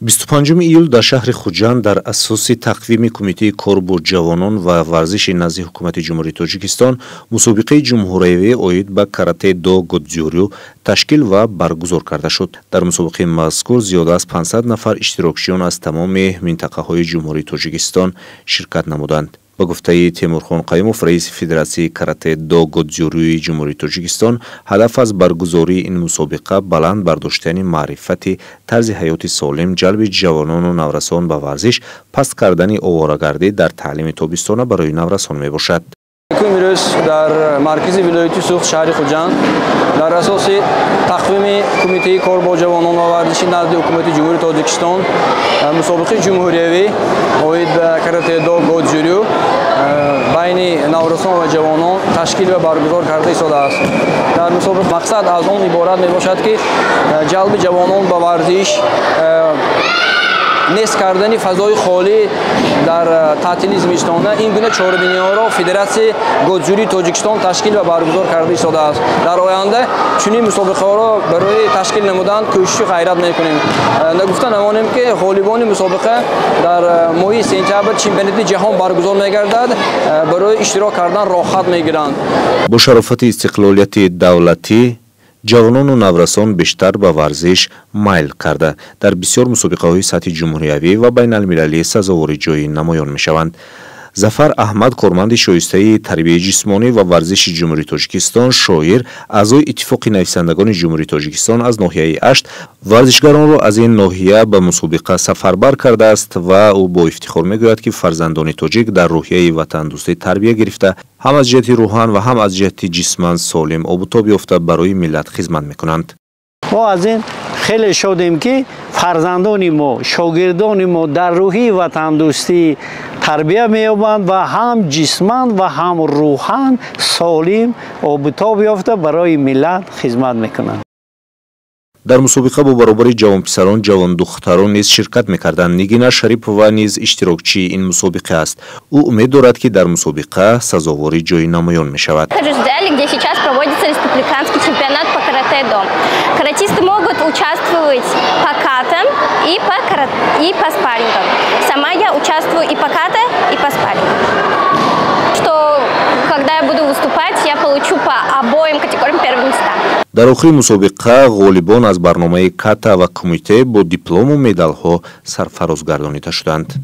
25 июл дар шаҳри Хуҷанд дар асоси тақвими Кумитаи кор бо ҷавонон ва варзиши назди ҳукумати Ҷумҳурии Тоҷикистон мусобиқаи ҷумҳуриявӣ оид ба каратэ-до гудзюрю ташкил ва баргузор карда шуд. Дар мусобиқаи мазкур зиёда аз 500 нафар иштирокчиён аз тамоми минтақаҳои Ҷумҳурии Тоҷикистон ширкат намуданд. Ба гуфтаи Темурхон Қаюмов, раиси Федератсияи каратэ-до гудзюрюи Ҷумҳурии Тоҷикистон, ҳадаф аз баргузории ин мусобиқа баланд бардоштани маърифати тарзи ҳаёти солим, ҷалби ҷавонону наврасон ба варзиш, паст кардани оварагардӣ дар таълими тобистона барои наврасон мебошад. Имрӯз дар маркази вилояти Суғд шаҳри Хуҷанд дар асоси тақвими Кумитаи кор бо ҷавонон ва варзиши назди ҳукумати Ҷумҳурии Тоҷикистон мусобиқаи ҷумҳуриявӣ оид ба каратэ-до гудзюрю байни наврасон ва ҷавонон ташкил ва баргузор карда истодааст. Дар мусобиқа мақсад аз он иборат мебошад ки ҷалби ҷавонон ба варзиш, нест кардани фазои холӣ дар таътили зимистона, ин гуна чорабиниҳоро Федератсияи гудзюрии Тоҷикистон ташкил ва баргузор карда истодааст. Дар оянда чунин мусобиқаҳоро барои ташкил намудан кӯшиши ғайрат мекунем. Гуфта намонем ки ғолибони мусобиқа дар моҳи сентябр чемпионати ҷаҳон баргузор мегардад, барои иштирок кардан роҳхат мегиранд. Бо шарофати истиқлолияти давлатӣ ҷавонону наврасон бештар ба варзиш майл карда дар бисёр мусобиқаҳои сатҳи ҷумҳуриявӣ ва байналмилалӣ сазовори ҷои намоён мешаванд. Зафар Аҳмад, корманди шоистаи тарбияи ҷисмонӣ ва варзиши Ҷумҳурии Тоҷикистон, шоир, аъзои Иттифоқи нависандагони Ҷумҳурии Тоҷикистон аз ноҳияи Ашт варзишгаронро аз ин ноҳия ба мусобиқа сафарбар кардааст ва ӯ бо ифтихор мегӯяд ки фарзандони тоҷик дар рӯҳияи ватандӯстӣ тарбия гирифта, ҳам аз ҷиҳати рӯҳан ва ҳам аз ҷиҳати ҷисман солим обутоб ёфта барои миллат хизмат мекунанд. мо аз ин хеле шодем ки фарзандони мо, шогирдони мо дар рӯҳии ватандӯстӣ тарбия меёбанд ва ҳам ҷисман ва ҳам рӯҳан солим обутоб ёфта барои миллат хизмат мекунанд. дар мусобиқа бо баробари ҷавонписарон, ҷавондухтарон низ ширкат мекарданд. Нигина Шарипова низ иштирокчии ин мусобиқа аст. ӯ умед дорад ки дар мусобиқа сазовори ҷои намоён мешавад. Где сейчас проводится республиканский чемпионат по каратэ-до. Каратисты могут участвовать по катам и по спаррингам. Сама я участвую и по ката, и по спаррингам. Что когда я буду выступать, я получу по обоим категориям первые места. дар охири мусобиқа ғолибон аз барномаи ката ва кумите бо диплому медалҳо сарфароз гардонида шуданд.